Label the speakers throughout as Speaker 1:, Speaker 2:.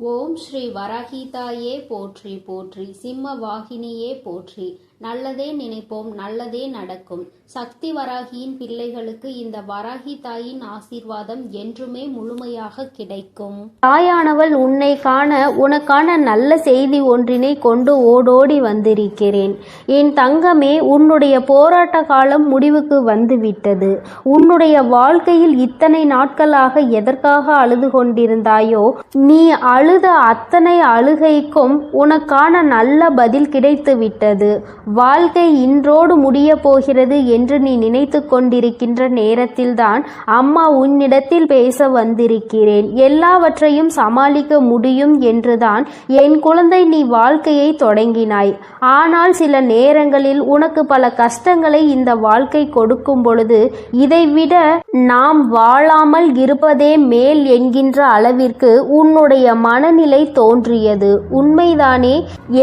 Speaker 1: ஓம் ஸ்ரீ வராகிதாயே போற்றி போற்றி, சிம்ம வாகினியே போற்றி. நல்லதே நினைப்போம், நல்லதே நடக்கும். சக்தி வராகியின் பிள்ளைகளுக்கு இந்த வராகி தாயின் ஆசீர்வாதம் என்றுமே முழுமையாக கிடைக்கும்.
Speaker 2: தாயானவள் உன்னை காண உனக்கான நல்ல செய்தி ஒன்றினை கொண்டு ஓடோடி வந்திருக்கிறேன். என் தங்கமே, உன்னுடைய போராட்ட காலம் முடிவுக்கு வந்துவிட்டது. உன்னுடைய வாழ்க்கையில் இத்தனை நாட்களாக எதற்காக அழுது கொண்டிருந்தாயோ, நீ அழுத அத்தனை அழுகைக்கும் உனக்கான நல்ல பதில் கிடைத்து விட்டது. வாழ்க்கை இன்றோடு முடிய போகிறது என்று நீ நினைத்து கொண்டிருக்கின்ற நேரத்தில்தான் அம்மா உன்னிடத்தில் பேச வந்திருக்கிறேன். எல்லாவற்றையும் சமாளிக்க முடியும் என்றுதான் என் குழந்தை நீ வாழ்க்கையை தொடங்கினாய். ஆனால் சில நேரங்களில் உனக்கு பல கஷ்டங்களை இந்த வாழ்க்கை கொடுக்கும் பொழுது இதைவிட நாம் வாழாமல் இருப்பதே மேல் என்கின்ற அளவிற்கு உன்னுடைய மனநிலை தோன்றியது. உண்மைதானே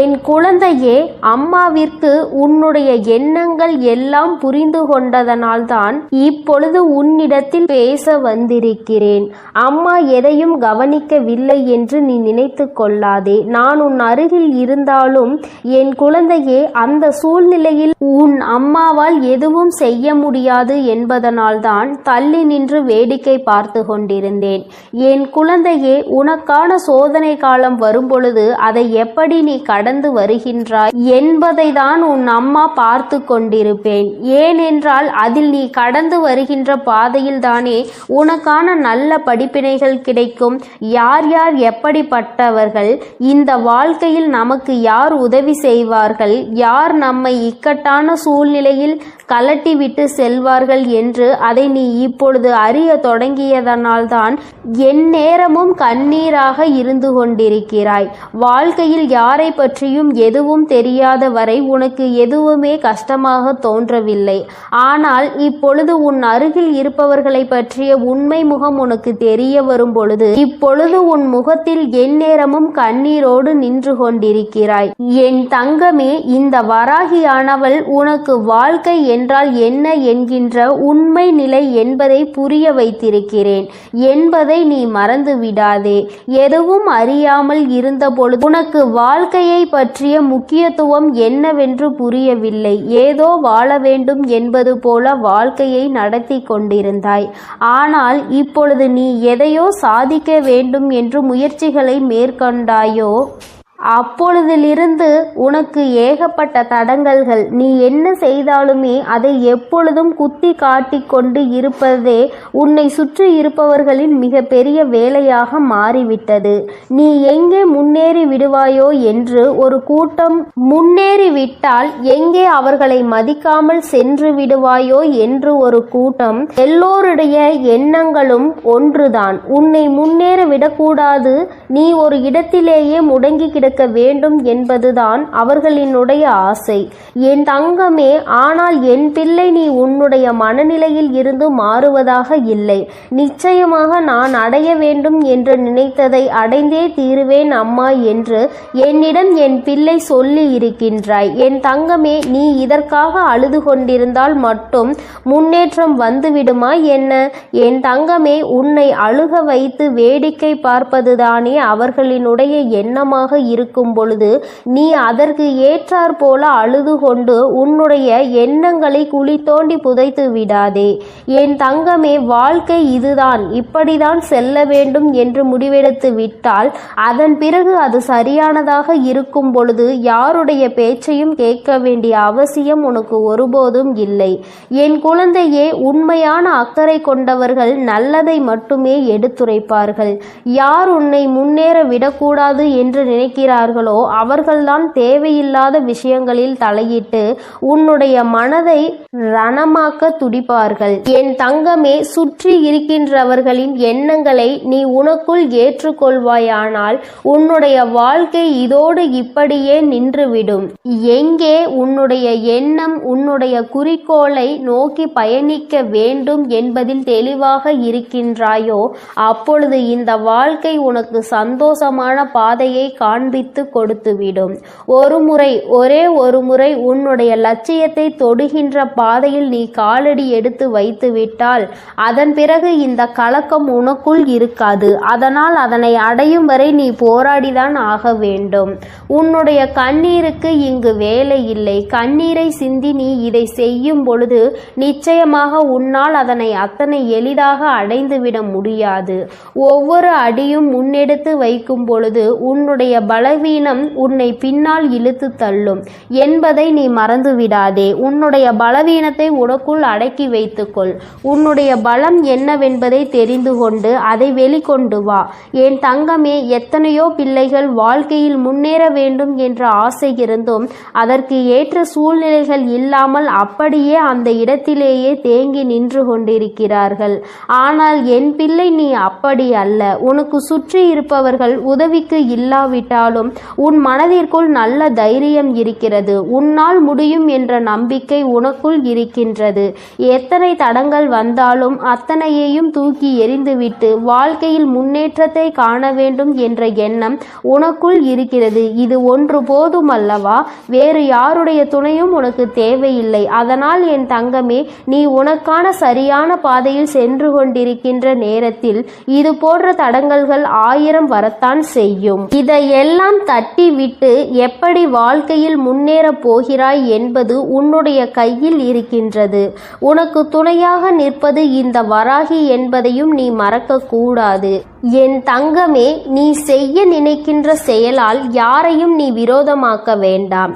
Speaker 2: என் குழந்தையே? அம்மாவிற்கு உன்னுடைய எண்ணங்கள் எல்லாம் புரிந்து கொண்டதனால்தான் இப்பொழுது உன்னிடத்தில் பேச வந்திருக்கிறேன். அம்மா எதையும் கவனிக்கவில்லை என்று நீ நினைத்து கொள்ளாதே. நான் உன் அருகில் இருந்தாலும் என் குழந்தையே, அந்த சூழ்நிலையில் உன் அம்மாவால் எதுவும் செய்ய முடியாது என்பதனால்தான் தள்ளி நின்று வேடிக்கை பார்த்து கொண்டிருந்தேன். என் குழந்தையே, உனக்கான சோதனை காலம் வரும்பொழுது அதை எப்படி நீ கடந்து வருகின்றாய் என்பதை தான் உன் அம்மா பார்த்து கொண்டிருப்பேன். ஏனென்றால் அதில் நீ கடந்து வருகின்ற பாதையில் தானே உனக்கான நல்ல படிப்பினைகள் கிடைக்கும். யார் யார் எப்படிப்பட்டவர்கள், இந்த வாழ்க்கையில் நமக்கு யார் உதவி செய்வார்கள், யார் நம்மை இக்கட்டான சூழ்நிலையில் கலட்டிவிட்டு செல்வார்கள் என்று அதை நீ இப்பொழுது அறிய தொடங்கியதனால்தான் என் நேரமும் கண்ணீராக இருந்து கொண்டிருக்கிறாய். வாழ்க்கையில் யாரை பற்றியும் எதுவும் தெரியாத வரை உனக்கு எதுவுமே கஷ்டமாக தோன்றவில்லை. ஆனால் இப்பொழுது உன் அருகில் இருப்பவர்களை பற்றிய உண்மை முகம் உனக்கு தெரிய வரும் பொழுது இப்பொழுது உன் முகத்தில் என் நேரமும் கண்ணீரோடு நின்று கொண்டிருக்கிறாய். என் தங்கமே, இந்த வராகியானவள் உனக்கு வாழ்க்கை என்றால் என்ன என்கின்ற உண்மை நிலை என்பதை புரிய வைத்திருக்கிறேன் என்பதை நீ மறந்து விடாதே. எதுவும் அறியாமல் இருந்த பொழுது உனக்கு வாழ்க்கையை பற்றிய முக்கியத்துவம் என்னவென்று புரியவில்லை. ஏதோ வாழ வேண்டும் என்பது போல வாழ்க்கையை நடத்தி கொண்டிருந்தாய். ஆனால் இப்பொழுது நீ எதையோ சாதிக்க வேண்டும் என்று முயற்சிகளை மேற்கொண்டாயோ, அப்பொழுதிலிருந்து உனக்கு ஏகப்பட்ட தடங்கல்கள். நீ என்ன செய்தாலுமே அதை எப்பொழுதும் குத்தி காட்டி கொண்டு இருப்பதே உன்னை சுற்றி இருப்பவர்களின் மிக பெரிய வேலையாக மாறிவிட்டது. நீ எங்கே முன்னேறி விடுவாயோ என்று ஒரு கூட்டம், முன்னேறிவிட்டால் எங்கே அவர்களை மதிக்காமல் சென்று விடுவாயோ என்று ஒரு கூட்டம். எல்லோருடைய எண்ணங்களும் ஒன்றுதான், உன்னை முன்னேற விடக்கூடாது, நீ ஒரு இடத்திலேயே முடங்கி கிடக்க வேண்டும் என்பதுதான் அவர்களினுடைய ஆசை. என் தங்கமே, ஆனால் என் பிள்ளை, நீ உன்னுடைய மனநிலையில் இருந்து மாறுவதாக இல்லை. நிச்சயமாக நான் அடைய வேண்டும் என்று நினைத்ததை அடைந்தே தீருவேன் அம்மா என்று என்னிடம் என் பிள்ளை சொல்லி இருக்கின்றாய். என் தங்கமே, நீ இதற்காக அழுது கொண்டிருந்தால் மட்டும் முன்னேற்றம் வந்துவிடுமா என்ன? என் தங்கமே, உன்னை அழுக வைத்து வேடிக்கை பார்ப்பதுதானே அவர்களினுடைய எண்ணமாக இருக்கும் பொழுது நீ அதற்கு ஏற்றாற் போல அழுது கொண்டு உன்னுடைய எண்ணங்களை குழி தோண்டி புதைத்து விடாதே. என் தங்கமே, வாழ்க்கை இதுதான், இப்படிதான் செல்ல வேண்டும் என்று முடிவெடுத்து விட்டால் அதன் பிறகு அது சரியானதாக இருக்கும் பொழுது யாருடைய பேச்சையும் கேட்க வேண்டிய அவசியம் உனக்கு ஒருபோதும் இல்லை. என் குழந்தையே, உண்மையான அக்கறை கொண்டவர்கள் நல்லதை மட்டுமே எடுத்துரைப்பார்கள். யார் உன்னை முன்னேற விடக்கூடாது என்று நினைக்கிறார்களோ அவர்கள்தான் தேவையில்லாத விஷயங்களில் தலையிட்டு உன்னுடைய மனதை ரணமாக்க துடிப்பார்கள். என் தங்கமே, சுற்றி இருக்கின்றவர்களின் எண்ணங்களை நீ உனக்குள் ஏற்றுக்கொள்வாயானால் உன்னுடைய வாழ்க்கை இதோடு இப்படியே நின்றுவிடும். எங்கே உன்னுடைய எண்ணம் உன்னுடைய குறிக்கோளை நோக்கி பயணிக்க வேண்டும் என்பதில் தெளிவாக இருக்கின்றாயோ அப்பொழுது இந்த வாழ்க்கை உனக்கு சந்தோஷமான பாதையை காண்பி ஆரம்பித்து கொடுத்துவிடும். ஒரே ஒரு முறை உன்னுடைய லட்சியத்தை தொடுகின்ற பாதையில் நீ காலடி எடுத்து வைத்துவிட்டால் அதன் பிறகு இந்த கலக்கம் உனக்குள் இருக்காது. அதனால் அதனை அடையும் வரை நீ போராடிதான் ஆக வேண்டும். உன்னுடைய கண்ணீருக்கு இங்கு வேலை இல்லை. கண்ணீரை சிந்தி நீ இதை செய்யும் பொழுது நிச்சயமாக உன்னால் அதனை அத்தனை எளிதாக அடைந்துவிட முடியாது. ஒவ்வொரு அடியும் முன்னெடுத்து வைக்கும் பொழுது உன்னுடைய பலவீனம் உன்னை பின்னால் இழுத்து தள்ளும் என்பதை நீ மறந்துவிடாதே. உன்னுடைய பலவீனத்தை உனக்குள் அடக்கி வைத்துக்கொள். உன்னுடைய பலம் என்னவென்பதை தெரிந்து கொண்டு அதை வெளிக்கொண்டு வா. என் தங்கமே, எத்தனையோ பிள்ளைகள் வாழ்க்கையில் முன்னேற வேண்டும் என்ற ஆசை இருந்தும் அதற்கு ஏற்ற சூழ்நிலைகள் இல்லாமல் அப்படியே அந்த இடத்திலேயே தேங்கி நின்று கொண்டிருக்கிறார்கள். ஆனால் என் பிள்ளை, நீ அப்படி அல்ல. உனக்கு சுற்றி இருப்பவர்கள் உதவிக்கு இல்லாவிட்டாலும் உன் மனதிற்குள் நல்ல தைரியம் இருக்கிறது. உன்னால் முடியும் என்ற நம்பிக்கை உனக்குள் இருக்கின்றது. எத்தனை தடங்கள் வந்தாலும் அத்தனையையும் தூக்கி எறிந்துவிட்டு வாழ்க்கையில் முன்னேற்றத்தை காண வேண்டும் என்ற எண்ணம் உனக்குள் இருக்கிறது. இது ஒன்று போதும் அல்லவா? வேறு யாருடைய துணையும் உனக்கு தேவையில்லை. அதனால் என் தங்கமே, நீ உனக்கான சரியான பாதையில் சென்று கொண்டிருக்கின்ற நேரத்தில் இது போன்ற தடங்கல்கள் 1000 வரத்தான் செய்யும். இதையெல்லாம் தட்டி விட்டு எப்படி வாழ்க்கையில் முன்னேற போகிறாய் என்பது உன்னுடைய கையில் இருக்கின்றது. உனக்கு துணையாக நிற்பது இந்த வராகி என்பதையும் நீ மறக்க கூடாது. என் தங்கமே, நீ செய்ய நினைக்கின்ற செயலால் யாரையும் நீ விரோதமாக்க வேண்டாம்.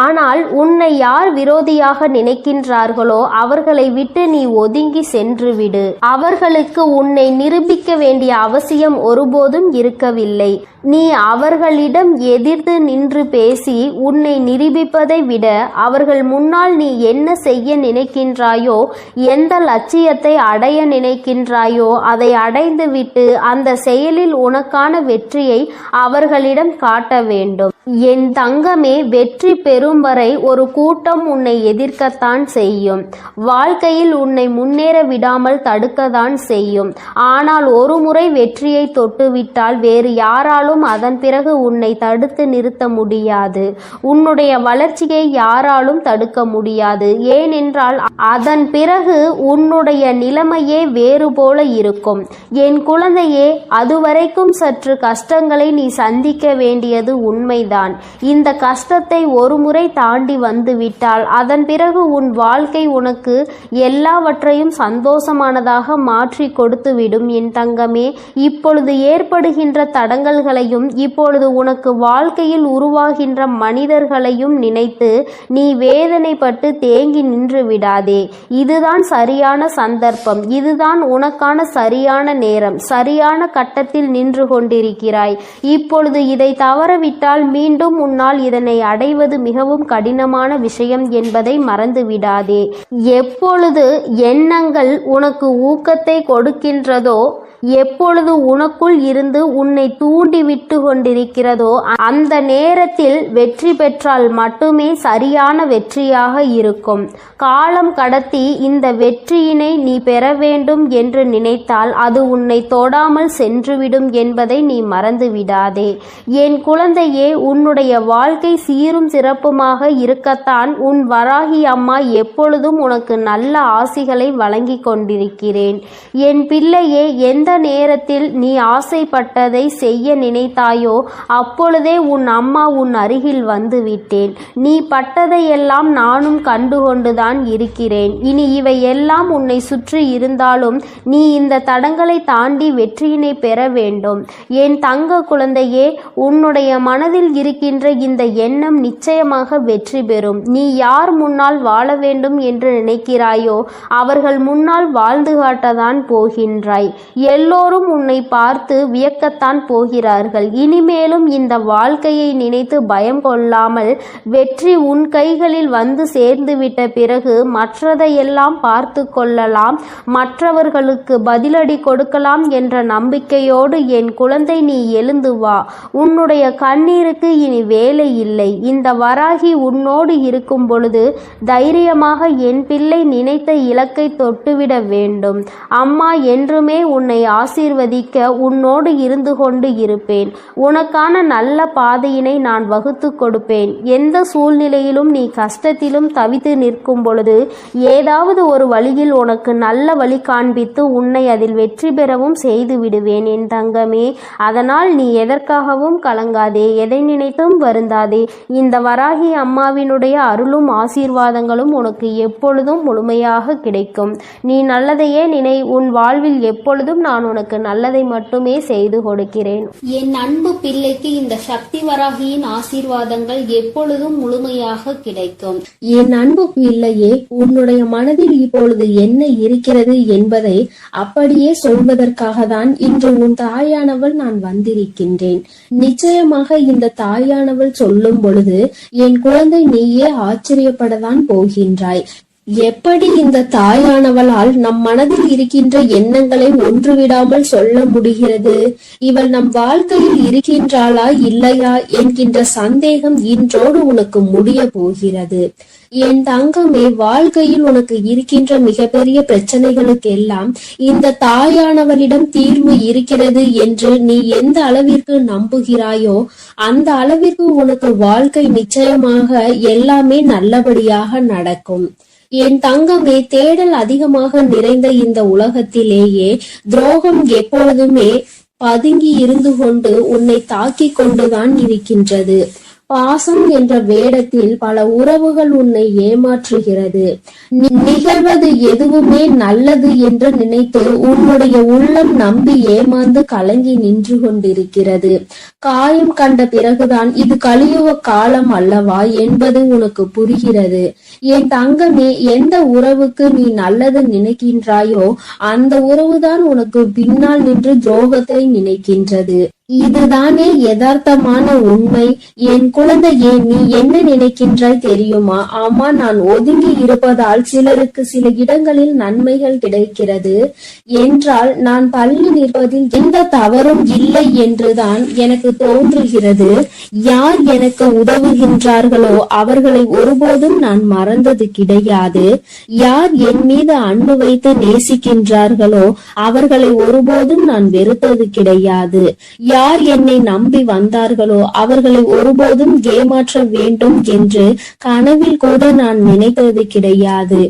Speaker 2: ஆனால் உன்னை யார் விரோதியாக நினைக்கின்றார்களோ அவர்களை விட்டு நீ ஒதுங்கி சென்றுவிடு. அவர்களுக்கு உன்னை நிரூபிக்க வேண்டிய அவசியம் ஒருபோதும் இருக்கவில்லை. நீ அவர்களிடம் எதிர்த்து நின்று பேசி உன்னை நிரூபிப்பதை விட அவர்கள் முன்னால் நீ என்ன செய்ய நினைக்கின்றாயோ, எந்த லட்சியத்தை அடைய நினைக்கின்றாயோ அதை அடைந்துவிட்டு அந்த செயலில் உனக்கான வெற்றியை அவர்களிடம் காட்ட வேண்டும். என் தங்கமே, வெற்றி பெறும் வரை ஒரு கூட்டம் உன்னை எதிர்க்கத்தான் செய்யும். வாழ்க்கையில் உன்னை முன்னேற விடாமல் தடுக்கத்தான் செய்யும். ஆனால் ஒரு முறை வெற்றியை தொட்டுவிட்டால் வேறு யாராலும் அதன் பிறகு உன்னை தடுத்து நிறுத்த முடியாது. உன்னுடைய வளர்ச்சியை யாராலும் தடுக்க முடியாது. ஏனென்றால் அதன் பிறகு உன்னுடைய நிலைமையே வேறு போல இருக்கும். என் குழந்தையே, அதுவரைக்கும் சற்று கஷ்டங்களை நீ சந்திக்க வேண்டியது உண்மைதான். இந்த கஷ்டத்தை ஒரு முறை தாண்டி வந்துவிட்டால் அதன் பிறகு உன் வாழ்க்கை உனக்கு எல்லாவற்றையும் சந்தோஷமானதாக மாற்றி கொடுத்துவிடும். என் தங்கமே, இப்பொழுது ஏற்படுகின்ற தடங்கல்களையும் இப்பொழுது உனக்கு வாழ்க்கையில் உருவாகின்ற மனிதர்களையும் நினைத்து நீ வேதனைப்பட்டு தேங்கி நின்று விடாதே. இதுதான் சரியான சந்தர்ப்பம். இதுதான் உனக்கான சரியான நேரம். சரியான கட்டத்தில் நின்று கொண்டிருக்கிறாய். இப்பொழுது இதை தவறவிட்டால் மீண்டும் உன்னால் இதனை அடைவது மிகவும் கடினமான விஷயம் என்பதை மறந்துவிடாதே. எப்பொழுது எண்ணங்கள் உனக்கு ஊக்கத்தை கொடுக்கின்றதோ, எப்பொழுது உனக்குள் இருந்து உன்னை தூண்டி விட்டு கொண்டிருக்கிறதோ அந்த நேரத்தில் வெற்றி பெற்றால் மட்டுமே சரியான வெற்றியாக இருக்கும். காலம் கடத்தி இந்த வெற்றியினை நீ பெற வேண்டும் என்று நினைத்தால் அது உன்னை தொடாமல் சென்றுவிடும் என்பதை நீ மறந்துவிடாதே. என் குழந்தையே, உன்னுடைய வாழ்க்கை சீரும் சிறப்புமாக இருக்கத்தான் உன் வராகி அம்மா எப்பொழுதும் உனக்கு நல்ல ஆசிகளை வழங்கி கொண்டிருக்கிறேன். என் பிள்ளையே, எந்த நேரத்தில் நீ ஆசைப்பட்டதை செய்ய நினைத்தாயோ அப்பொழுதே உன் அம்மா உன் அருகில் வந்து விட்டேன். நீ பட்டதையெல்லாம் நானும் கண்டுகொண்டுதான் இருக்கிறேன். இனி இவை எல்லாம் உன்னை சுற்றி இருந்தாலும் நீ இந்த தடங்களை தாண்டி வெற்றியினை பெற வேண்டும். என் தங்க குழந்தையே, உன்னுடைய மனதில் இருக்கின்ற இந்த எண்ணம் நிச்சயமாக வெற்றி பெறும். நீ யார் முன்னால் வாழ வேண்டும் என்று நினைக்கிறாயோ அவர்கள் முன்னால் வாழ்ந்து காட்டத்தான் போகின்றாய். எல்லோரும் உன்னை பார்த்து வியக்கத்தான் போகிறார்கள். இனிமேலும் இந்த வாழ்க்கையை நினைத்து பயம் கொள்ளாமல் வெற்றி உன் கைகளில் வந்து சேர்ந்துவிட்ட பிறகு மற்றதையெல்லாம் பார்த்து கொள்ளலாம், மற்றவர்களுக்கு பதிலடி கொடுக்கலாம் என்ற நம்பிக்கையோடு என் குழந்தை நீ எழுந்து வா. உன்னுடைய கண்ணீருக்கு இனி வேலை இல்லை. இந்த வராகி உன்னோடு இருக்கும் பொழுது தைரியமாக என் பிள்ளை நினைத்த இலக்கை தொட்டுவிட வேண்டும். அம்மா என்றுமே உன்னை ஆசீர்வதிக்க உன்னோடு இருந்து கொண்டு இருப்பேன். உனக்கான நல்ல பாதையினை நான் வகுத்து கொடுப்பேன். எந்த சூழ்நிலையிலும் நீ கஷ்டத்திலும் தவித்து நிற்கும் பொழுது ஏதாவது ஒரு வழியில் உனக்கு நல்ல வழி காண்பித்து உன்னை அதில் வெற்றி பெறவும் செய்து விடுவேன் என் தங்கமே. அதனால் நீ எதற்காகவும் கலங்காதே, எதை நினைத்தும் வருந்தாதே. இந்த வராகி அம்மாவினுடைய அருளும் ஆசீர்வாதங்களும் உனக்கு எப்பொழுதும் முழுமையாக கிடைக்கும். நீ நல்லதையே நினை. உன் வாழ்வில் எப்பொழுதும் நான் உனக்கு நல்லதை மட்டுமே செய்து கொடுக்கிறேன்.
Speaker 1: என் அன்பு பிள்ளைக்கு இந்த சக்தி வராகியின் ஆசீர்வாதங்கள் எப்பொழுதும் முழுமையாக கிடைக்கும்.
Speaker 3: என் அன்பு பிள்ளையே, உன்னுடைய மனதில் இப்பொழுது என்ன இருக்கிறது என்பதை அப்படியே சொல்வதற்காக தான் இன்று உன் தாயானவள் நான் வந்திருக்கின்றேன். நிச்சயமாக இந்த தாயானவள் சொல்லும் பொழுது என் குழந்தை நீயே ஆச்சரியப்படத்தான் போகின்றாய். எப்படி இந்த தாயானவளால் நம் மனதில் இருக்கின்ற எண்ணங்களை ஒன்றுவிடாமல் சொல்ல முடிகிறது? இவள் நம் வாழ்க்கையில் இருக்கின்றாளா இல்லையா என்கின்ற சந்தேகம் இன்றோடு உனக்கு முடிய போகிறது. என் தங்கமே, வாழ்க்கையில் உனக்கு இருக்கின்ற மிகப்பெரிய பிரச்சனைகளுக்கு எல்லாம் இந்த தாயானவளிடம் தீர்வு இருக்கிறது என்று நீ எந்த அளவிற்கு நம்புகிறாயோ அந்த அளவிற்கு உனக்கு வாழ்க்கை நிச்சயமாக எல்லாமே நல்லபடியாக நடக்கும். என் தங்கமே, தேடல் அதிகமாக நிறைந்த இந்த உலகத்திலேயே துரோகம் எப்பொழுதுமே பதுங்கி இருந்து கொண்டு உன்னை தாக்கி கொண்டுதான் இருக்கின்றது. பாசம் என்ற வேடத்தில் பல உறவுகள் உன்னை ஏமாற்றுகிறது. நிகழ்வது எதுவுமே நல்லது என்று நினைத்து உன்னுடைய உள்ளம் நம்பி ஏமாந்து கலங்கி நின்று கொண்டிருக்கிறது. காயம் கண்ட பிறகுதான் இது கலியுக காலம் அல்லவா என்பது உனக்கு புரிகிறது. என் தங்கமே, எந்த உறவுக்கு நீ நல்லது நினைக்கின்றாயோ அந்த உறவுதான் உனக்கு பின்னால் நின்று துரோகத்தை நினைக்கின்றது. இதுதானே யதார்த்தமான உண்மை. என் குழந்தையே, நீ என்ன நினைக்கின்றாய் தெரியுமா? ஆமா, நான் ஒதுங்கி இருப்பதால் சிலருக்கு சில இடங்களில் நன்மைகள் கிடைக்கிறது என்றால் நான் தள்ளி நிற்பதில் எந்த தவறும் இல்லை என்றுதான் எனக்கு தோன்றுகிறது. யார் எனக்கு உதவுகின்றார்களோ அவர்களை ஒருபோதும் நான் மறந்தது கிடையாது. யார் என் மீது அன்பு வைத்து நேசிக்கின்றார்களோ அவர்களை ஒருபோதும் நான் வெறுத்தது கிடையாது. யார் என்னை நம்பி வந்தார்களோ அவர்களை ஒருபோதும் ஏமாற்ற வேண்டும் என்று கனவில் கூட நான் நினைத்தது கிடையாது.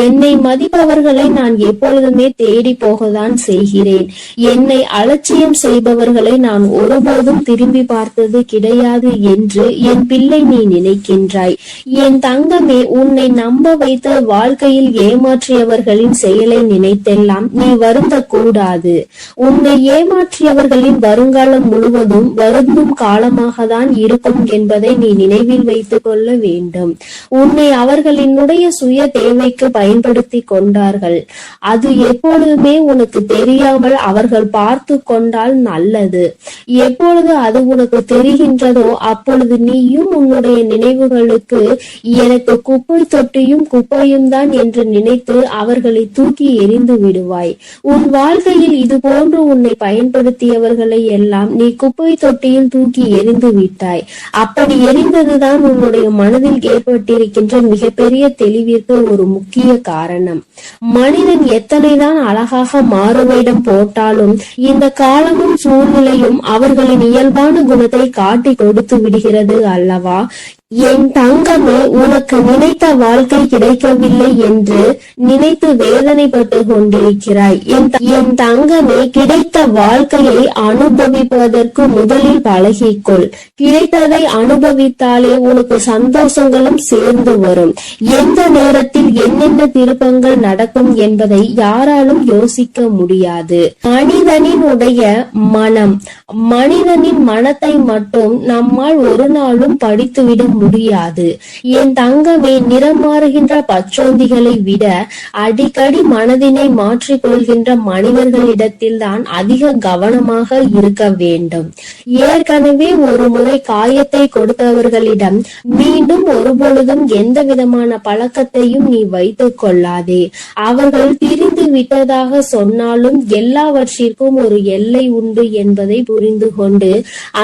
Speaker 3: என்னை மதிப்பவர்களை நான் எப்பொழுதுமே தேடி போகத்தான் செய்கிறேன். என்னை அலட்சியம் செய்பவர்களை நான் ஒருபோதும் திரும்பி பார்த்தது கிடையாது என்று என் பிள்ளை நீ நினைக்கின்றாய். என் தங்கமே, உன்னை நம்ப வைத்து வாழ்க்கையில் ஏமாற்றியவர்களின் செயலை நினைத்தெல்லாம் நீ வருந்தக் கூடாது. உன்னை ஏமாற்றியவர்களின் வருங்காலம் முழுவதும் வருந்தும் காலமாக தான் இருக்கும் என்பதை நீ நினைவில் வைத்துக் கொள்ள வேண்டும். உன்னை அவர்களினுடைய சுய தேவைக்கு பயன்படுத்தி கொண்டார்கள். அது எப்பொழுதுமே உனக்கு தெரியாமல் அவர்கள் பார்த்து கொண்டால் நல்லது. எப்பொழுது அது உனக்கு தெரிகின்றதோ அப்பொழுது நீயும் உன்னுடைய நினைவுகளுக்கு எனக்கு குப்பை தொட்டியும் குப்பையும் தான் என்று நினைத்து அவர்களை தூக்கி எறிந்து விடுவாய். உன் வாழ்க்கையில் இது போன்று உன்னை பயன்படுத்தியவர்களை எல்லாம் நீ குப்பை தொட்டியில் தூக்கி எறிந்து விட்டாய். அப்படி எரிந்ததுதான் உன்னுடைய மனதில் ஏற்பட்டிருக்கின்ற மிகப்பெரிய தெளிவிற்கு ஒரு முக்கிய காரணம். மனிதன் எத்தனைதான் அழகாக மாறுவேடம் போட்டாலும் இந்த காலமும் சூழ்நிலையும் அவர்களின் இயல்பான குணத்தை காட்டி கொடுத்து விடுகிறது அல்லவா? என் தங்கமே, உனக்கு நினைத்த வாழ்க்கை கிடைக்கவில்லை என்று நினைத்து வேதனைப்பட்டு கொண்டிருக்கிறாய். என் தங்கமே, கிடைத்த வாழ்க்கையை அனுபவிப்பதற்கு முதலில் பழகிக்கொள். கிடைத்ததை அனுபவித்தாலே உனக்கு சந்தோஷங்களும் சேர்ந்து வரும். எந்த நேரத்தில் என்னென்ன திருப்பங்கள் நடக்கும் என்பதை யாராலும் யோசிக்க முடியாது. மனிதனினுடைய மனம், மனிதனின் மனத்தை மட்டும் நம்மால் ஒரு நாளும் படித்துவிட முடியாது. என் தங்கமே, நிறம் மாறுகின்ற பச்சோந்திகளை விட அடிக்கடி மனதினை மாற்றிக் கொள்கின்ற மனிதர்களிடத்தில் தான் அதிக கவனமாக இருக்க வேண்டும். ஏற்கனவே ஒரு முறை காயத்தை கொடுத்தவர்களிடம் மீண்டும் ஒருபொழுதும் எந்த விதமான பழக்கத்தையும் நீ வைத்துக் கொள்ளாதே. அவர்கள் பிரிந்து விட்டதாக சொன்னாலும் எல்லாவற்றிற்கும் ஒரு எல்லை உண்டு என்பதை புரிந்து கொண்டு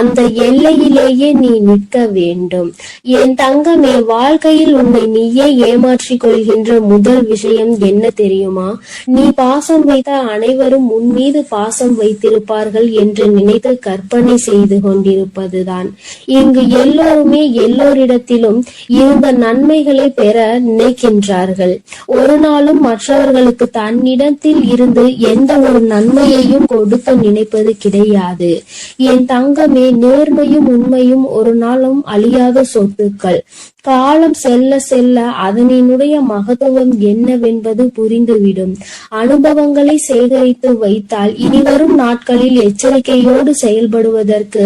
Speaker 3: அந்த எல்லையிலேயே நீ நிற்க வேண்டும். என் தங்கமே, வாழ்க்கையில் உன்னை நீயே ஏமாற்றிக் கொள்கின்ற முதல் விஷயம் என்ன தெரியுமா? நீ பாசம் வைத்த அனைவரும் உன் மீது பாசம் வைத்திருப்பார்கள் என்று நினைத்து கற்பனை செய்து கொண்டிருப்பதுதான். இங்கு எல்லோருமே எல்லோரிடத்திலும் இருந்த நன்மைகளை பெற நினைக்கின்றார்கள். ஒரு நாளும் மற்றவர்களுக்கு தன்னிடத்தில் இருந்து எந்த ஒரு நன்மையையும் கொடுக்க நினைப்பது கிடையாது. என் தங்கமே, நேர்மையும் உண்மையும் ஒரு நாளும் அழியாத சொத்துக்கள். காலம் செல்ல செல்ல அதனினுடைய மகத்துவம் என்னவென்பது புரிந்துவிடும். அனுபவங்களை சேகரித்து வைத்தால் இனிவரும் நாட்களில் எச்சரிக்கையோடு செயல்படுவதற்கு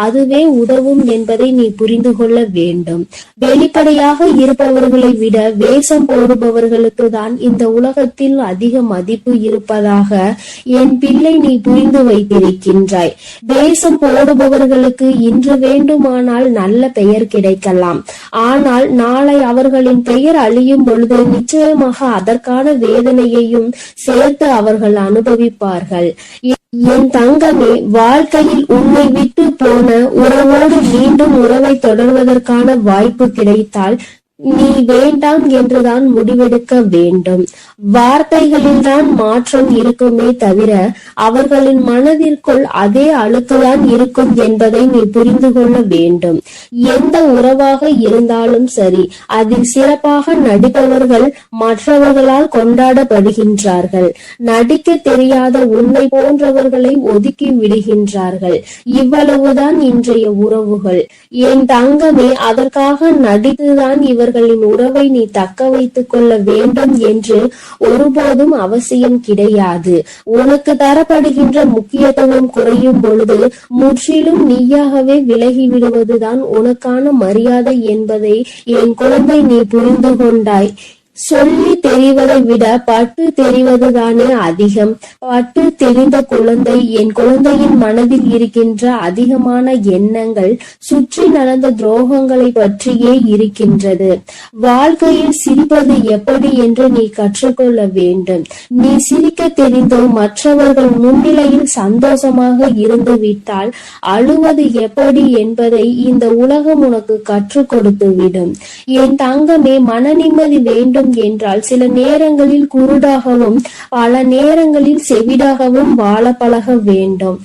Speaker 3: அதுவே உதவும் என்பதை நீ புரிந்து கொள்ள வேண்டும். வெளிப்படையாக இருப்பவர்களை விட வேஷம் போடுபவர்களுக்கு தான் இந்த உலகத்தில் அதிக மதிப்பு இருப்பதாக என் பிள்ளை நீ புரிந்து வைத்திருக்கின்றாய். வேஷம் போடுபவர்களுக்கு இன்று வேண்டுமானால் நல்ல பெயர் கிடைக்கலாம். ஆனால் நாளை அவர்களின் பெயர் அழியும் பொழுது நிச்சயமாக அதற்கான வேதனையையும் சேர்த்து அவர்கள் அனுபவிப்பார்கள். என் தங்கமே, வாழ்க்கையில் உன்னை விட்டு போன உறவோடு மீண்டும் உறவை தொடர்வதற்கான வாய்ப்பு கிடைத்தால் நீ வேண்டாம் என்றுதான் முடிவெடுக்க வேண்டும். வார்த்தைகளில் தான் மாற்றம் இருக்குமே தவிர அவர்களின் மனதிற்குள் அதே அழுக்குதான் இருக்கும் என்பதை நீ புரிந்து கொள்ள வேண்டும். எந்த உறவாக இருந்தாலும் சரி, அதில் சிறப்பாக நடிப்பவர்கள் மற்றவர்களால் கொண்டாடப்படுகின்றார்கள். நடிக்க தெரியாத உன்னை போன்றவர்களை ஒதுக்கி விடுகின்றார்கள். இவ்வளவுதான் இன்றைய உறவுகள். என் தங்கமே, அதற்காக நடித்துதான் இவர்களின் உறவை நீ தக்க வைத்துக் கொள்ள வேண்டும் என்று ஒருபோதும் அவசியம் கிடையாது. உனக்கு தரப்படுகின்ற முக்கியத்துவம் குறையும் பொழுது முற்றிலும் நீயாகவே விலகி விடுவதுதான் உனக்கான மரியாதை என்பதை என் குழந்தை நீ புரிந்து கொண்டாய். சொல்லி தெரிவதை விட பட்டு தெரிவதுதானே அதிகம். பட்டு தெரிந்த குழந்தை, என் குழந்தையின் மனதில் இருக்கின்ற அதிகமான எண்ணங்கள் சுற்றி நடந்த துரோகங்களை பற்றியே இருக்கின்றது. வாழ்க்கையில் சிரிப்பது எப்படி என்று நீ கற்றுக்கொள்ள வேண்டும். நீ சிரிக்க தெரிந்தோ மற்றவர்கள் முன்னிலையில் சந்தோஷமாக இருந்து விட்டால் அழுவது எப்படி என்பதை இந்த உலகம் உனக்கு கற்றுக் கொடுத்து விடும். என் தங்கமே, மன நிம்மதி வேண்டும் என்றால் சில நேரங்களில் குருடாகவும் பல நேரங்களில் செவிடாகவும் வாழ பழக வேண்டும்.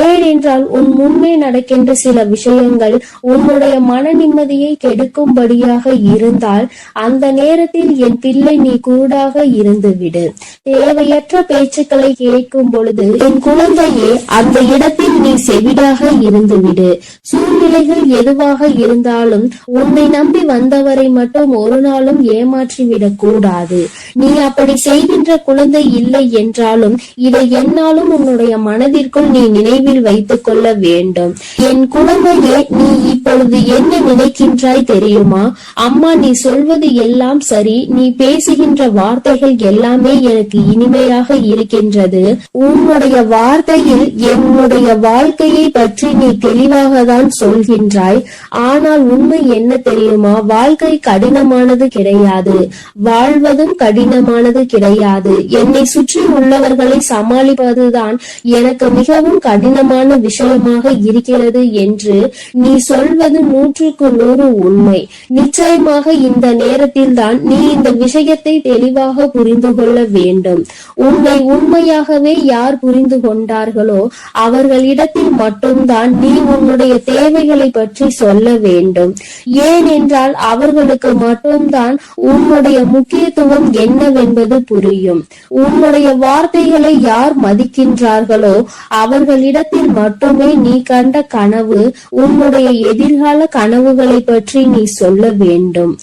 Speaker 3: ஏனென்றால் உன் முன்னே நடக்கின்ற சில விஷயங்கள் உன்னுடைய மன நிம்மதியை கெடுக்கும்படியாக இருந்தால் அந்த நேரத்தில் என் பிள்ளை நீ குருடாக இருந்துவிடு. தேவையற்ற பேச்சுக்களை கேட்கும் பொழுது என் குழந்தையே அந்த இடத்தில் நீ செவிடாக இருந்துவிடு. சூழ்நிலைகள் எதுவாக இருந்தாலும் உன்னை நம்பி வந்தவரை மட்டும் ஒரு நாளும் ஏமாற்றிவிட கூடாது. நீ அப்படி செய்கின்ற குழந்தை இல்லை என்றாலும் இதை என்னாலும் உன்னுடைய மனதிற்குள் நீ நினைவில் வைத்துக் கொள்ள வேண்டும். என் குழந்தையே, நீ இப்பொழுது என்ன நினைக்கின்றாய் தெரியுமா? அம்மா, நீ சொல்வது எல்லாம் சரி, நீ பேசுகின்ற வார்த்தைகள் எல்லாமே எனக்கு இனிமையாக இருக்கின்றது. உன்னுடைய வார்த்தையில் என்னுடைய வாழ்க்கையை பற்றி நீ தெளிவாக தான் சொல்கின்றாய். ஆனால் உண்மை என்ன தெரியுமா? வாழ்க்கை கடினமானது கிடையாது. வாழ்வதும் கடினமானது கிடையாது. என்னை சுற்றி உள்ளவர்களை சமாளிப்பதுதான் எனக்கு மிகவும் கடினமான விஷயமாக இருக்கிறது என்று நீ சொல்வது 100% உண்மை. நிச்சயமாக இந்த நேரத்தில் தான் நீ இந்த விஷயத்தை தெளிவாக புரிந்து கொள்ள வேண்டும். உன்னை உண்மையாகவே யார் புரிந்து கொண்டார்களோ அவர்களிடத்தில் மட்டும்தான் நீ உன்னுடைய தேவைகளை பற்றி சொல்ல வேண்டும். ஏனென்றால் அவர்களுக்கு மட்டும்தான் உன்னுடைய முக்கியத்துவம் என்னவென்பது புரியும். உன்னுடைய வார்த்தைகளை யார் மதிக்கின்றார்களோ அவர்களிடத்தில் மட்டுமே நீ கண்ட கனவு, உன்னுடைய எதிர்கால கனவுகளை பற்றி நீ சொல்ல வேண்டும்.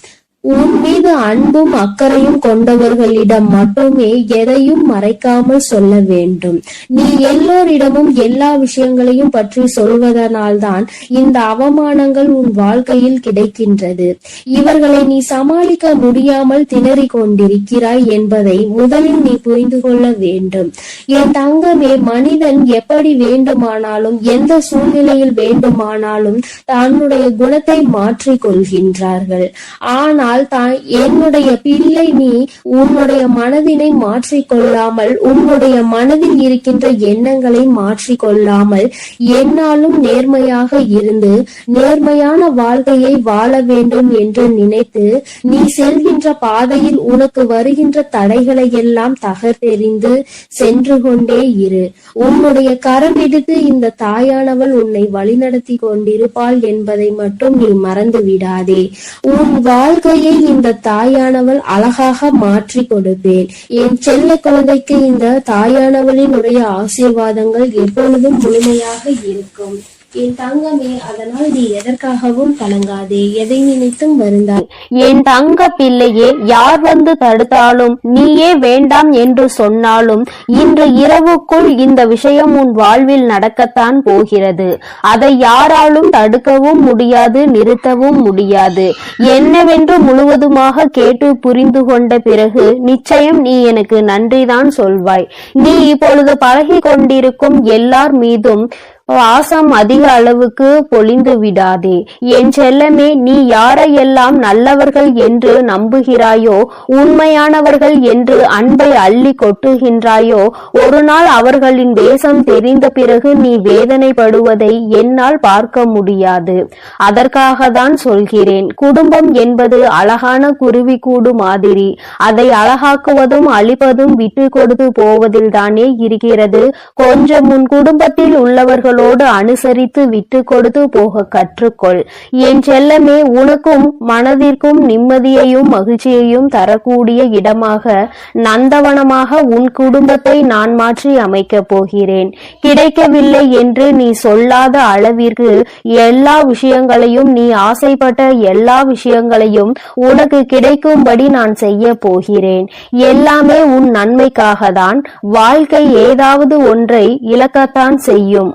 Speaker 3: உன் மீது அன்பும் அக்கறையும் கொண்டவர்களிடம் மட்டுமே எதையும் மறைக்காமல் சொல்ல வேண்டும். நீ எல்லோரிடமும் எல்லா விஷயங்களையும் பற்றி சொல்வதனால்தான் இந்த அவமானங்கள் உன் வாழ்க்கையில் கிடைக்கின்றது. இவர்களை நீ சமாளிக்க முடியாமல் திணறிக் கொண்டிருக்கிறாய் என்பதை முதலில் நீ புரிந்து கொள்ள வேண்டும். என் தங்கமே, மனிதன் எப்படி வேண்டுமானாலும் எந்த சூழ்நிலையில் வேண்டுமானாலும் தன்னுடைய குணத்தை மாற்றிக் கொள்கின்றார்கள். ஆனால் அதனால் தான் என்னுடைய பிள்ளை, நீ உன்னுடைய மனதினை மாற்றிக்கொள்ளாமல், உன்னுடைய மனதில் இருக்கின்ற எண்ணங்களை மாற்றிக்கொள்ளாமல் என்னாலும் நேர்மையாக இருந்து நேர்மையான வாழ்க்கையை வாழ வேண்டும் என்று நினைத்து நீ செல்கின்ற பாதையில் உனக்கு வருகின்ற தடைகளை எல்லாம் தகர்த்தெறிந்து சென்று கொண்டே இரு. உன்னுடைய கரம் எடுத்து இந்த தாயானவள் உன்னை வழிநடத்தி கொண்டிருப்பாள் என்பதை மட்டும் நீ மறந்து விடாதே. உன் வாழ்க்கையை இந்த தாயானவள் அழகாக மாற்றி கொடுப்பேன். என் செல்ல குழந்தைக்கு இந்த தாயானவளினுடைய ஆசீர்வாதங்கள் எப்பொழுதும் முழுமையாக இருக்கும். என் தங்கமே, அதனால் நீ எதற்காகவும் கலங்காதே, எதை நினைத்தும் வருந்தாய்.
Speaker 2: என் தங்க பிள்ளையே, யார் வந்து தடுத்தாலும், நீயே வேண்டாம் என்று சொன்னாலும், இன்று இரவுக்குள் இந்த விஷயம் உன் வாழ்வில் நடக்கத்தான் போகிறது. அதை யாராலும் தடுக்கவும் முடியாது, நிறுத்தவும் முடியாது. என்னவென்று முழுவதுமாக கேட்டு புரிந்து கொண்ட பிறகு நிச்சயம் நீ எனக்கு நன்றிதான் சொல்வாய். நீ இப்பொழுது பழகி கொண்டிருக்கும் எல்லார் மீதும் வாசம் அதிக அளவுக்கு பொழிந்து விடாதே. என் செல்லமே, நீ யாரையெல்லாம் நல்லவர்கள் என்று நம்புகிறாயோ, உண்மையானவர்கள் என்று அன்பை அள்ளி கொட்டுகின்றாயோ, ஒரு நாள் அவர்களின் வேஷம் தெரிந்த பிறகு நீ வேதனைப்படுவதை என்னால் பார்க்க முடியாது. அதற்காக தான் சொல்கிறேன். குடும்பம் என்பது அழகான குருவி கூடு மாதிரி. அதை அழகாக்குவதும் அழிப்பதும் விட்டு கொடுத்து போவதில் தானே இருக்கிறது. கொஞ்சம் உன் குடும்பத்தில் உள்ளவர்களோடு அனுசரித்து விட்டு கொடுத்து போக கற்றுக்கொள். என் செல்லமே, உனக்கும் மனதிற்கும் நிம்மதியையும் மகிழ்ச்சியையும் தரக்கூடிய இடமாக, நந்தவனமாக உன் குடும்பத்தை நான் மாற்றி அமைக்கப் போகிறேன். கிடைக்கவில்லை என்று நீ சொல்லாத அளவிற்கு எல்லா விஷயங்களையும், நீ ஆசைப்பட்ட எல்லா விஷயங்களையும் உனக்கு கிடைக்கும்படி நான் செய்ய போகிறேன். எல்லாமே உன் நன்மைக்காக தான். வாழ்க்கை ஏதாவது ஒன்றை இழக்கத்தான் செய்யும்.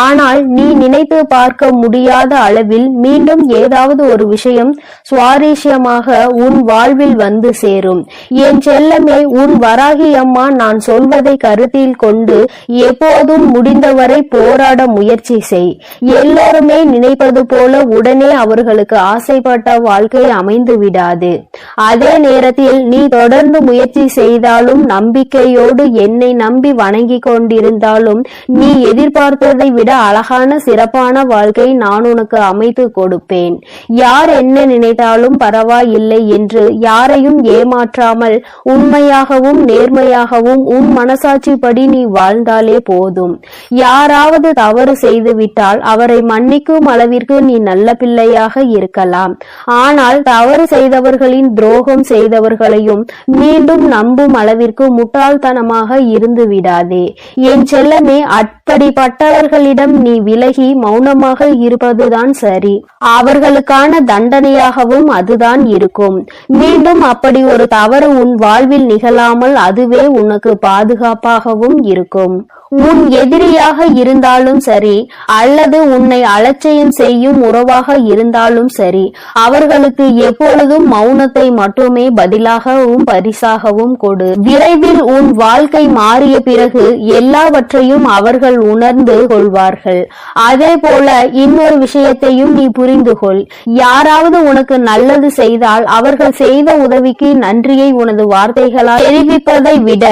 Speaker 2: ஆனால் நீ நினைத்து பார்க்க முடியாத அளவில் மீண்டும் ஏதாவது ஒரு விஷயம் சுவாரஸ்யமாக உன் வாழ்வில் வந்து சேரும். என் செல்லமே, உன் வராகி அம்மா நான் சொல்வதை கருத்தில் கொண்டு எப்போதும் முடிந்தவரை போராட முயற்சி செய். எல்லோருமே நினைப்பது போல உடனே அவர்களுக்கு ஆசைப்பட்ட வாழ்க்கை அமைந்து விடாது. அதே நேரத்தில் நீ தொடர்ந்து முயற்சி செய்தாலும், நம்பிக்கையோடு என்னை நம்பி வணங்கி கொண்டிருந்தாலும், நீ எதிர்பார்த்ததை விட அழகான சிறப்பான வாழ்க்கை நான் உனக்கு அமைத்து கொடுப்பேன். யார் என்ன நினைத்தாலும் பரவாயில்லை என்று யாரையும் ஏமாற்றாமல் உண்மையாகவும் நேர்மையாகவும் உன் மனசாட்சிப்படி நீ வாழ்ந்தாலே போதும். யாராவது தவறு செய்துவிட்டால் அவரை மன்னிக்கும் அளவிற்கு நீ நல்ல பிள்ளையாக இருக்கலாம். ஆனால் தவறு செய்தவர்களின் துரோகம் செய்தவர்களையும் மீண்டும் நம்பும் அளவிற்கு முட்டாள்தனமாக இருந்து விடாதே. என் செல்லமே, அப்படிப்பட்டவர்களிடம் நீ விலகி மௌனமாக இருப்பதுதான் சரி. அவர்களுக்கான தண்டனையாகவும் அதுதான் இருக்கும். மீண்டும் அப்படி ஒரு தவறு உன் வாழ்வில் நிகழாமல் அதுவே உனக்கு பாதுகாப்பாகவும் இருக்கும். உன் எதிரியாக இருந்தாலும் சரி, அல்லது உன்னை அலட்சியம் செய்யும் உறவாக இருந்தாலும் சரி, அவர்களுக்கு எப்பொழுதும் மௌனத்தை மட்டுமே பதிலாகவும் பரிசாகவும் கொடு. விரைவில் உன் வாழ்க்கை மாறிய பிறகு எல்லாவற்றையும் அவர்கள் உணர்ந்து கொள்வார்கள். அதே போல இன்னொரு விஷயத்தையும் நீ புரிந்து கொள். யாராவது உனக்கு நல்லது செய்தால் அவர்கள் செய்த உதவிக்கு நன்றியை உனது வார்த்தைகளால் தெரிவிப்பதை விட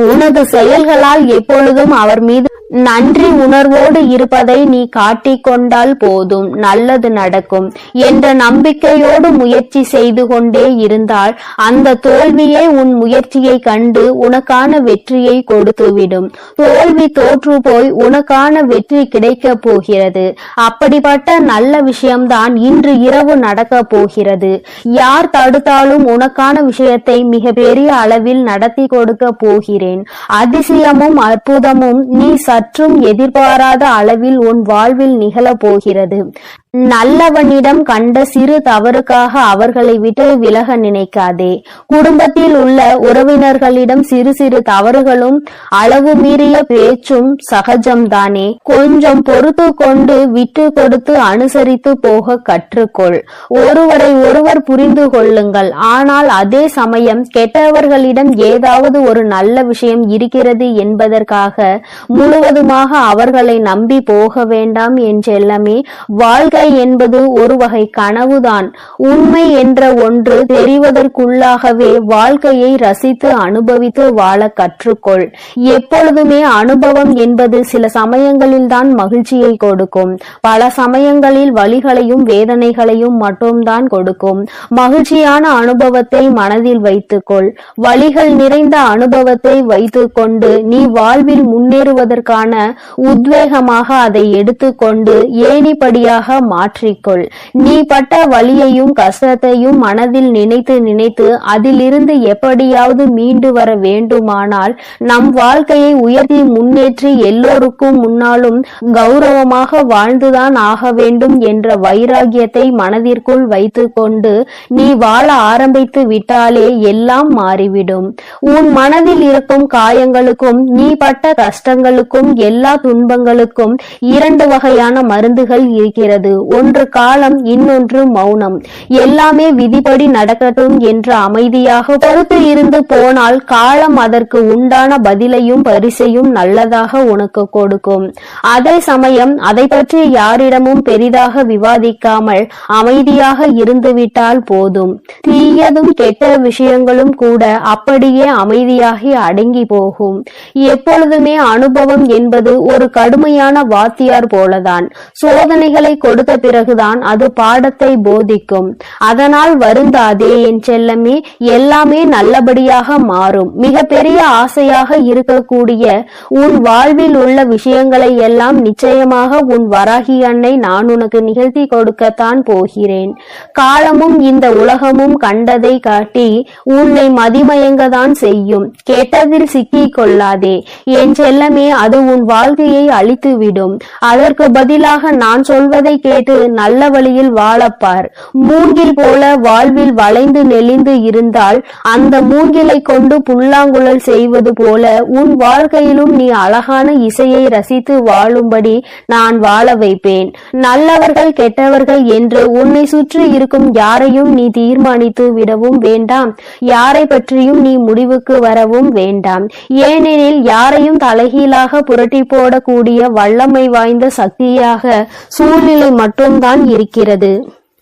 Speaker 2: உனது செயல்களால் எப்பொழுதும் அவர் மீது நன்றி உணர்வோடு இருப்பதை நீ காட்டிக்கொண்டால் போதும், நல்லது நடக்கும் என்ற நம்பிக்கையோடு முயற்சி செய்து கொண்டே இருந்தால் அந்த தோல்வியே உன் முயற்சியை கண்டு உனக்கான வெற்றியை கொடுத்துவிடும். தோல்வி தோற்று போய் உனக்கான வெற்றி கிடைக்க போகிறது. அப்படிப்பட்ட நல்ல விஷயம்தான் இன்று இரவு நடக்க போகிறது. யார் தடுத்தாலும் உனக்கான விஷயத்தை மிக பெரிய அளவில் நடத்தி கொடுக்க போகிறேன். அதிசயமும் அற்புதமும் நீ சற்றும் எதிர்பாராத அளவில் உன் வாழ்வில் நிகழப் போகிறது. நல்லவனிடம் கண்ட சிறு தவறுக்காக அவர்களை விட்டு விலக நினைக்காதே. குடும்பத்தில் உள்ள உறவினர்களிடம் சிறு சிறு தவறுகளும் அளவு மீறிய பேச்சும் சகஜம்தானே. கொஞ்சம் பொறுத்து கொண்டு விட்டு கொடுத்து அனுசரித்து போக கற்றுக்கொள். ஒருவரை ஒருவர் புரிந்து கொள்ளுங்கள். ஆனால் அதே சமயம் கெட்டவர்களிடம் ஏதாவது ஒரு நல்ல விஷயம் இருக்கிறது என்பதற்காக முழுவதுமாக அவர்களை நம்பி போக வேண்டாம். என் செல்லமே, வாழ்க்கை வாழ்க்கை என்பது ஒரு வகை கனவுதான். உண்மை என்ற ஒன்று தெரிவதற்குள்ளாகவே வாழ்க்கையை ரசித்து அனுபவித்து வாழ கற்றுக்கொள். எப்பொழுதுமே அனுபவம் என்பது சில சமயங்களில் தான் மகிழ்ச்சியை கொடுக்கும், பல சமயங்களில் வலிகளையும் வேதனைகளையும் மட்டும்தான் கொடுக்கும். மகிழ்ச்சியான அனுபவத்தை மனதில் வைத்துக்கொள். வலிகள் நிறைந்த அனுபவத்தை வைத்துக்கொண்டு நீ வாழ்வில் முன்னேறுவதற்கான உத்வேகமாக அதை எடுத்துக்கொண்டு ஏணிப்படியாக மாற்றிக்கொள். நீ பட்ட வலியையும் கஷ்டத்தையும் மனதில் நினைத்து நினைத்து அதிலிருந்து எப்படியாவது மீண்டு வர வேண்டுமானால் நம் வாழ்க்கையை உயர்த்தி முன்னேற்றி எல்லோருக்கும் முன்னாலும் கௌரவமாக வாழ்ந்துதான் ஆக வேண்டும் என்ற வைராகியத்தை மனதிற்குள் வைத்துக்கொண்டு நீ வாழ ஆரம்பித்து விட்டாலே எல்லாம் மாறிவிடும். உன் மனதில் இருக்கும் காயங்களுக்கும் நீ பட்ட கஷ்டங்களுக்கும் எல்லா துன்பங்களுக்கும் இரண்டு வகையான மருந்துகள் இருக்கிறது. ஒன்று காலம், இன்னொன்று மௌனம். எல்லாமே விதிப்படி நடக்கட்டும் என்று அமைதியாக பொறுத்து இருந்து போனால் காலம் அதற்கு உண்டான பதிலையும் பரிசையும் நல்லதாக உனக்கு கொடுக்கும். அதே சமயம் அதை பற்றி யாரிடமும் பெரிதாக விவாதிக்காமல் அமைதியாக இருந்துவிட்டால் போதும். தீயதும் கெட்ட விஷயங்களும் கூட அப்படியே அமைதியாகி அடங்கி போகும். எப்பொழுதுமே அனுபவம் என்பது ஒரு கடுமையான வாத்தியார் போலதான். சோதனைகளை கொடுத்த பிறகுதான் அது பாடத்தை போதிக்கும். அதனால் வருந்தாதே என் செல்லமே, எல்லாமே நல்லபடியாக மாறும். மிக பெரிய ஆசையாக இருக்கக்கூடிய உன் வாழ்வில் உள்ள விஷயங்களை எல்லாம் நிச்சயமாக உன் வராகி அன்னை நான் உனக்கு நிகழ்த்தி கொடுக்கத்தான் போகிறேன். காலமும் இந்த உலகமும் கண்டதை காட்டி உன்னை மதிமயங்கதான் செய்யும். கெட்டதில் சிக்கிக் கொள்ளாதே என் செல்லமே, அது உன் வாழ்க்கையை அழித்துவிடும். அதற்கு பதிலாக நான் சொல்வதை கேட்டு நல்ல வழியில் வாழப்பார். மூங்கில் போல வாழ்வில் வளைந்து நெளிந்து இருந்தால் அந்த மூங்கிலை கொண்டு புல்லாங்குழல் செய்வது போல உன் வாழ்க்கையிலும் நீ அழகான இசையை ரசித்து வாழும்படி நான் வாழ வைப்பேன். நல்லவர்கள் கெட்டவர்கள் என்று உன்னை சுற்றி இருக்கும் யாரையும் நீ தீர்மானித்து விடவும் வேண்டாம், யாரை பற்றியும் நீ முடிவுக்கு வரவும் வேண்டாம். ஏனெனில் யாரையும் தலைகீழாக புரட்டி போடக்கூடிய வல்லமை வாய்ந்த சக்தியாக சூழ்நிலை மட்டும்தான் இருக்கிறது.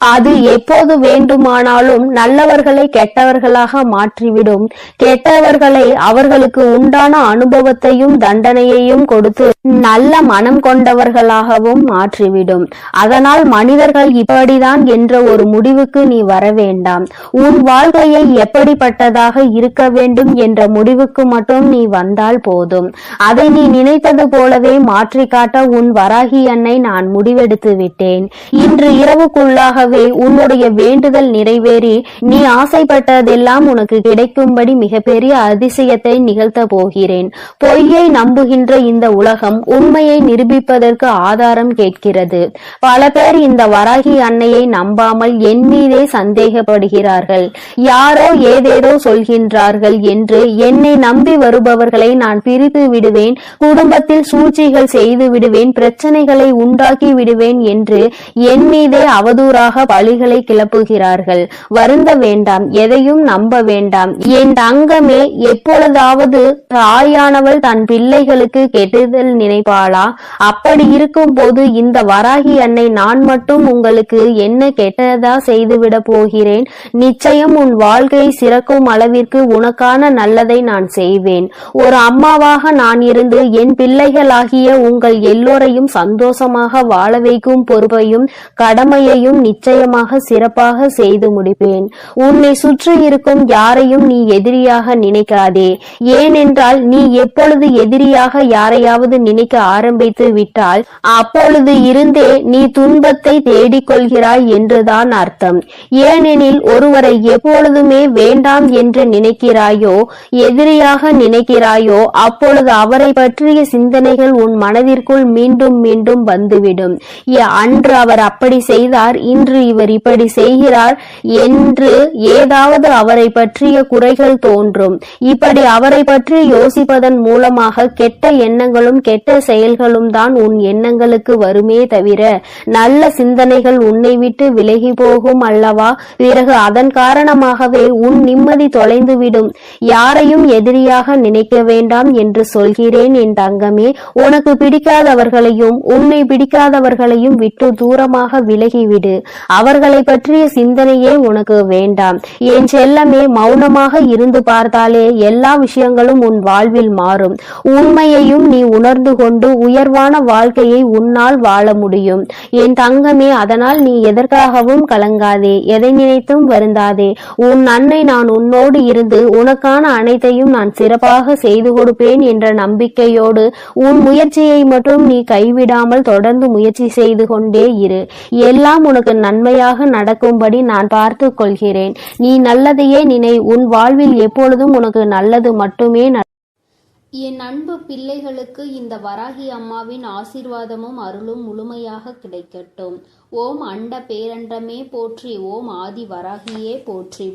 Speaker 2: அது எப்போது வேண்டுமானாலும் நல்லவர்களை கெட்டவர்களாக மாற்றிவிடும். கெட்டவர்களை அவர்களுக்கு உண்டான அனுபவத்தையும் தண்டனையையும் கொடுத்து நல்ல மனம் கொண்டவர்களாகவும் மாற்றிவிடும். அதனால் மனிதர்கள் இப்படிதான் என்ற ஒரு முடிவுக்கு நீ வர வேண்டாம். உன் வாழ்க்கையை எப்படிப்பட்டதாக இருக்க வேண்டும் என்ற முடிவுக்கு மட்டும் நீ வந்தால் போதும். அதை நீ நினைத்தது போலவே மாற்றி காட்ட உன் வராகி அன்னை நான் முடிவெடுத்து விட்டேன். இன்று இரவுக்குள்ளாக உன்னுடைய வேண்டுதல் நிறைவேறி நீ ஆசைப்பட்டதெல்லாம் உனக்கு கிடைக்கும்படி மிகப்பெரிய அதிசயத்தை நிகழ்த்த போகிறேன். பொய்யை நம்புகின்ற இந்த உலகம் உண்மையை நிரூபிப்பதற்கு ஆதாரம் கேட்கிறது. பல பேர் இந்த வராகி அன்னையை நம்பாமல் என் மீதே சந்தேகப்படுகிறார்கள். யாரோ ஏதேதோ சொல்கின்றார்கள் என்று என்னை நம்பி வருபவர்களை நான் பிரித்து விடுவேன், குடும்பத்தில் சூழ்ச்சிகள் செய்து விடுவேன், பிரச்சனைகளை உண்டாக்கி விடுவேன் என்று என் மீதே அவதூறாக பழிகளை கிளப்புகிறார்கள். வருந்த வேண்டாம், எதையும் நம்ப வேண்டாம் என் தங்கமே. எப்பொழுதாவது தாயானவள் தன் பிள்ளைகளுக்கு கெடுதல் நினைப்பாளா? அப்படி இருக்கும் போது இந்த வராகி அன்னை நான் மட்டும் உங்களுக்கு என்ன கெட்டதா செய்துவிட போகிறேன்? நிச்சயம் உன் வாழ்க்கை சிறக்கும் அளவிற்கு உனக்கான நல்லதை நான் செய்வேன். ஒரு அம்மாவாக நான் இருந்து என் பிள்ளைகளாகிய உங்கள் எல்லோரையும் சந்தோஷமாக வாழ வைக்கும் பொறுப்பையும் கடமையையும் நிச்சயமாக சிறப்பாக செய்து முடிப்பேன். உன்னை சுற்றி இருக்கும் யாரையும் நீ எதிரியாக நினைக்காதே. ஏனென்றால் நீ எப்பொழுது எதிரியாக யாரையாவது நினைக்க ஆரம்பித்து விட்டால் அப்பொழுது இருந்தே நீ துன்பத்தை தேடிக்கொள்கிறாய் என்றுதான் அர்த்தம். ஏனெனில் ஒருவரை எப்பொழுதுமே வேண்டாம் என்று நினைக்கிறாயோ, எதிரியாக நினைக்கிறாயோ, அப்பொழுது அவரை பற்றிய சிந்தனைகள் உன் மனதிற்குள் மீண்டும் மீண்டும் வந்துவிடும். அன்று அவர் அப்படி செய்தார், இன்று இன்று இவர் இப்படி செய்கிறார் என்று ஏதாவது அவரை பற்றிய குறைகள் தோன்றும். இப்படி அவரை பற்றி யோசிப்பதன் மூலமாக கெட்ட எண்ணங்களும் கெட்ட செயல்களும் தான் உன் எண்ணங்களுக்கு வருமே தவிர நல்ல சிந்தனைகள் உன்னை விட்டு விலகி போகும் அல்லவா? பிறகு அதன் காரணமாகவே உன் நிம்மதி தொலைந்துவிடும். யாரையும் எதிரியாக நினைக்க வேண்டாம் என்று சொல்கிறேன் என் தங்கமே. உனக்கு பிடிக்காதவர்களையும் உன்னை பிடிக்காதவர்களையும் விட்டு தூரமாக விலகிவிடு. அவர்களை பற்றிய சிந்தனையே உனக்கு வேண்டாம். என் செல்லமே, மௌனமாக இருந்து பார்த்தாலே எல்லா விஷயங்களும் உன் வாழ்வில் மாறும். உண்மையையும் நீ உணர்ந்து கொண்டு உயர்வான வாழ்க்கையை உன்னால் வாழ முடியும் என் தங்கமே. அதனால் நீ எதற்காகவும் கலங்காதே, எதை நினைத்தும் வருந்தாதே. உன் அன்னை நான் உன்னோடு இருந்து உனக்கான அனைத்தையும் நான் சிறப்பாக செய்து கொடுப்பேன் என்ற நம்பிக்கையோடு உன் முயற்சியை மட்டும் நீ கைவிடாமல் தொடர்ந்து முயற்சி செய்து கொண்டே இரு. எல்லாம் உனக்கு நன்மையாக நடக்கும்படி நான் பார்த்து கொள்கிறேன். நீ நல்லதையே நினை. உன் வாழ்வில் எப்பொழுதும் உனக்கு நல்லது மட்டுமே
Speaker 1: என் அன்பு பிள்ளைகளுக்கு இந்த வராகி அம்மாவின் ஆசீர்வாதமும் அருளும் முழுமையாக கிடைக்கட்டும். ஓம் அண்ட பேரண்டமே போற்றி. ஓம் ஆதி வராகியே போற்றி.